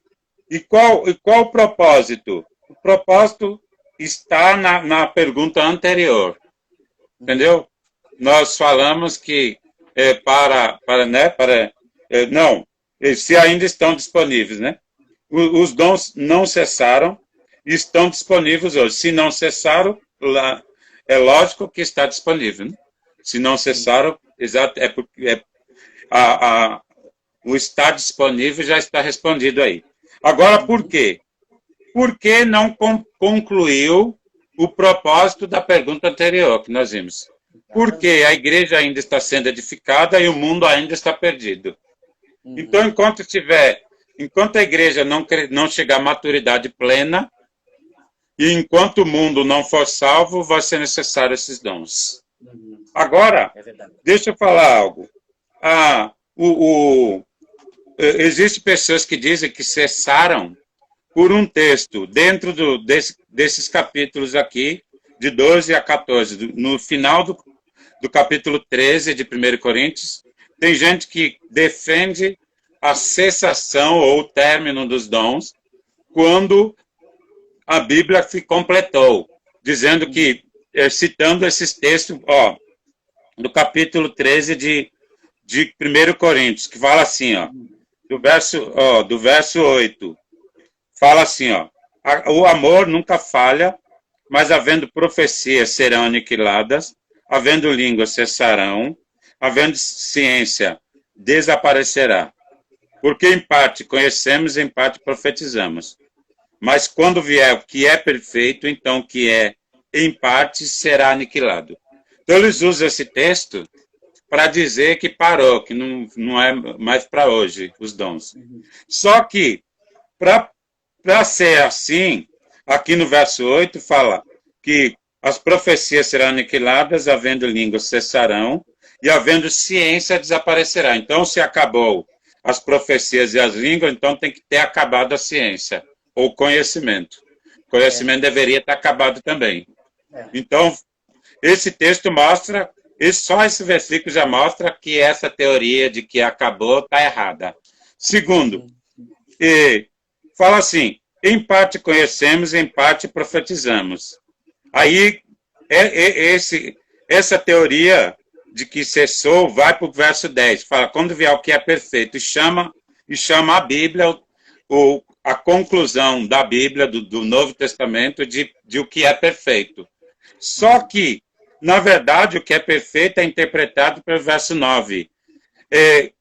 qual o propósito? O propósito está na pergunta anterior. Entendeu? Nós falamos que se ainda estão disponíveis, né? Os dons não cessaram e estão disponíveis hoje. Se não cessaram, é lógico que está disponível, né? Se não cessaram, é porque o estar disponível já está respondido aí. Agora, por quê? Porque não concluiu o propósito da pergunta anterior que nós vimos. Porque a igreja ainda está sendo edificada e o mundo ainda está perdido. Então, enquanto a igreja não chegar à maturidade plena, e enquanto o mundo não for salvo, vai ser necessário esses dons. Agora, deixa eu falar algo. Existem pessoas que dizem que cessaram por um texto dentro desses capítulos aqui, de 12 a 14, no final do capítulo 13 de 1 Coríntios, tem gente que defende a cessação ou o término dos dons quando a Bíblia se completou, dizendo que, citando esses textos, do capítulo 13 de 1 Coríntios, que fala assim, do verso 8, fala assim, o amor nunca falha, mas havendo profecias serão aniquiladas, havendo línguas cessarão, havendo ciência desaparecerá. Porque em parte conhecemos, em parte profetizamos. Mas quando vier o que é perfeito, então o que é em parte será aniquilado. Então eles usam esse texto para dizer que parou, que não é mais para hoje os dons. Só que, para ser assim, aqui no verso 8 fala que as profecias serão aniquiladas, havendo línguas cessarão, e havendo ciência desaparecerá. Então, se acabou as profecias e as línguas, então tem que ter acabado a ciência, ou conhecimento. O conhecimento deveria ter acabado também. Então, esse texto mostra, só esse versículo já mostra que essa teoria de que acabou está errada. Segundo, fala assim, em parte conhecemos, em parte profetizamos. Aí, essa teoria de que cessou vai para o verso 10. Fala, quando vier o que é perfeito, e chama a Bíblia, a conclusão da Bíblia, do Novo Testamento, de o que é perfeito. Só que, na verdade, o que é perfeito é interpretado pelo verso 9.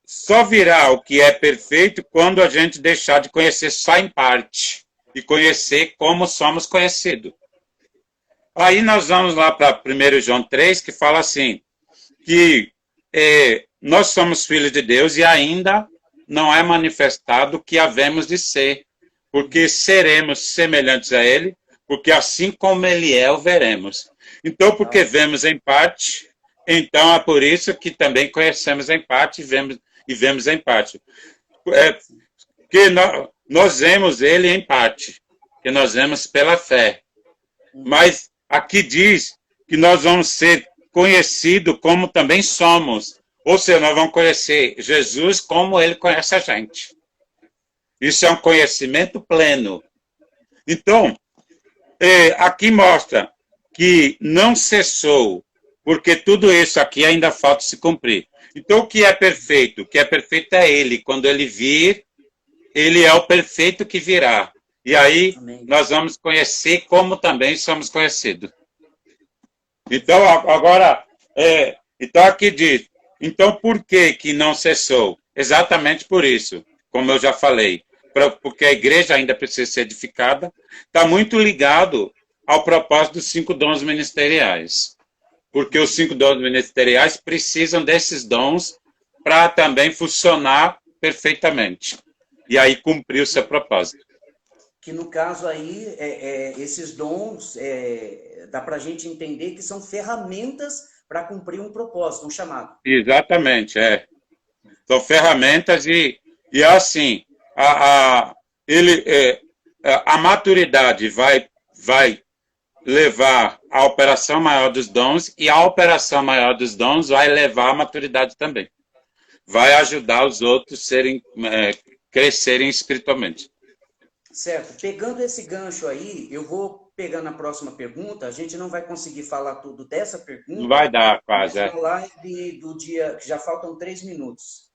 Só virá o que é perfeito quando a gente deixar de conhecer só em parte e conhecer como somos conhecidos. Aí nós vamos lá para 1 João 3, que fala assim, que nós somos filhos de Deus e ainda não é manifestado o que havemos de ser, porque seremos semelhantes a Ele, porque assim como Ele é, o veremos. Então, porque vemos em parte, então é por isso que também conhecemos em parte e vemos em parte. Porque nós vemos Ele em parte, que nós vemos pela fé. Mas aqui diz que nós vamos ser conhecidos como também somos. Ou seja, nós vamos conhecer Jesus como Ele conhece a gente. Isso é um conhecimento pleno. Então, aqui mostra que não cessou, porque tudo isso aqui ainda falta se cumprir. Então, o que é perfeito? O que é perfeito é ele. Quando ele vir, ele é o perfeito que virá. E aí, Amém. nós vamos conhecer como também somos conhecidos. Então, agora, então aqui diz, então por que não cessou? Exatamente por isso, como eu já falei, porque a igreja ainda precisa ser edificada, está muito ligado ao propósito dos 5 dons ministeriais. Porque os 5 dons ministeriais precisam desses dons para também funcionar perfeitamente. E aí cumprir o seu propósito. Que no caso aí, esses dons, dá para a gente entender que são ferramentas para cumprir um propósito, um chamado. Exatamente, São ferramentas e assim, a maturidade vai levar à operação maior dos dons e a operação maior dos dons vai levar à maturidade também. Vai ajudar os outros crescerem espiritualmente. Certo. Pegando esse gancho aí, eu vou pegar na próxima pergunta. A gente não vai conseguir falar tudo dessa pergunta. Não vai dar, quase. Na live do dia, que já faltam 3 minutos.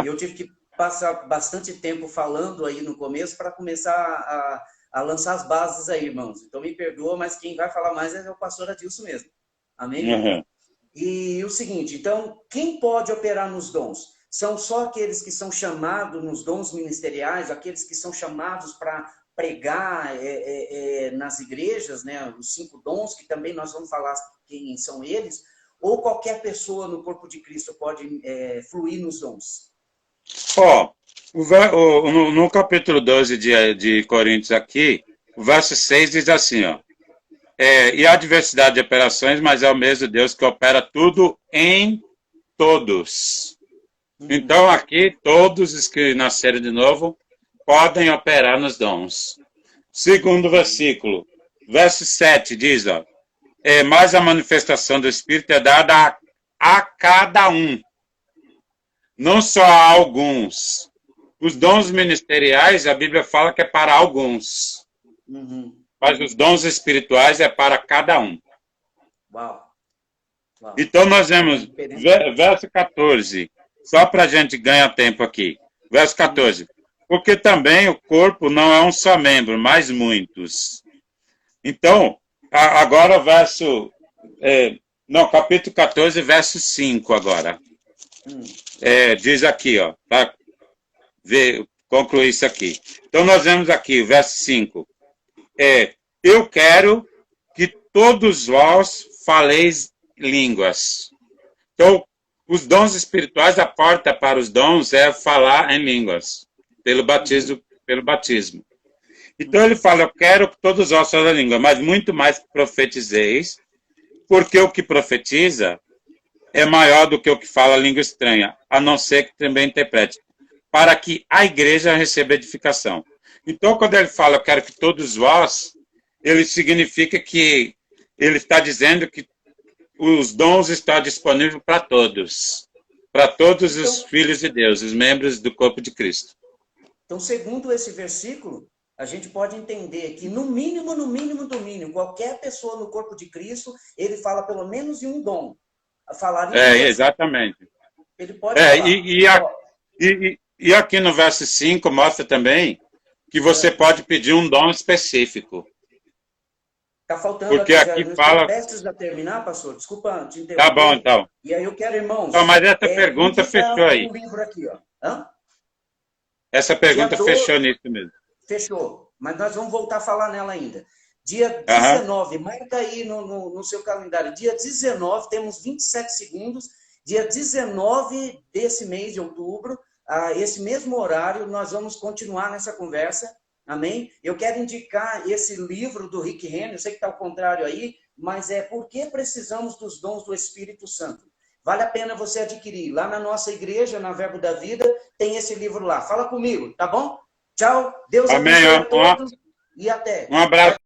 Eu tive que passar bastante tempo falando aí no começo para começar a lançar as bases aí, irmãos. Então me perdoa, mas quem vai falar mais é o pastor Adilson mesmo. Amém? Uhum. E o seguinte, então, quem pode operar nos dons? São só aqueles que são chamados nos dons ministeriais, aqueles que são chamados para pregar nas igrejas, né? Os 5 dons, que também nós vamos falar quem são eles, ou qualquer pessoa no corpo de Cristo pode fluir nos dons? No capítulo 12 de Coríntios aqui, o verso 6 diz assim, e há diversidade de operações, mas é o mesmo Deus que opera tudo em todos. Então, aqui, todos os que nasceram de novo podem operar nos dons. Segundo versículo, verso 7 diz, mas a manifestação do Espírito é dada a cada um, não só a alguns. Os dons ministeriais, a Bíblia fala que é para alguns. Mas os dons espirituais é para cada um. Uau. Então, nós vemos, verso 14, só para a gente ganhar tempo aqui. Verso 14. Porque também o corpo não é um só membro, mas muitos. Então, agora verso... capítulo 14, verso 5 agora. Diz aqui, para concluir isso aqui. Então, nós vemos aqui, o verso 5. Eu quero que todos vós faleis línguas. Então, os dons espirituais, a porta para os dons é falar em línguas, pelo batismo. Então ele fala, eu quero que todos vós falem a língua, mas muito mais que profetizeis, porque o que profetiza é maior do que o que fala a língua estranha, a não ser que também interprete, para que a igreja receba edificação. Então, quando ele fala, eu quero que todos vós, ele significa que ele está dizendo que os dons estão disponíveis para todos os filhos de Deus, os membros do corpo de Cristo. Então, segundo esse versículo, a gente pode entender que, no mínimo, qualquer pessoa no corpo de Cristo, ele fala pelo menos em um dom. Falar em exatamente. Ele pode falar. E aqui no verso 5 mostra também que você pode pedir um dom específico. Está faltando porque aqui fala... prestes a terminar, pastor? Desculpa te interromper. Tá bom, então. E aí eu quero, irmãos... Não, mas essa pergunta fechou aí. Um livro aqui, Essa pergunta fechou nisso mesmo. Fechou. Mas nós vamos voltar a falar nela ainda. Dia 19, marca aí no seu calendário. Dia 19, temos 27 segundos. Dia 19 desse mês de outubro, a esse mesmo horário, nós vamos continuar nessa conversa. Amém? Eu quero indicar esse livro do Rick Renner, eu sei que está ao contrário aí, mas Por que Precisamos dos Dons do Espírito Santo? Vale a pena você adquirir. Lá na nossa igreja, na Verbo da Vida, tem esse livro lá. Fala comigo, tá bom? Tchau, Deus abençoe a todos e até. Um abraço.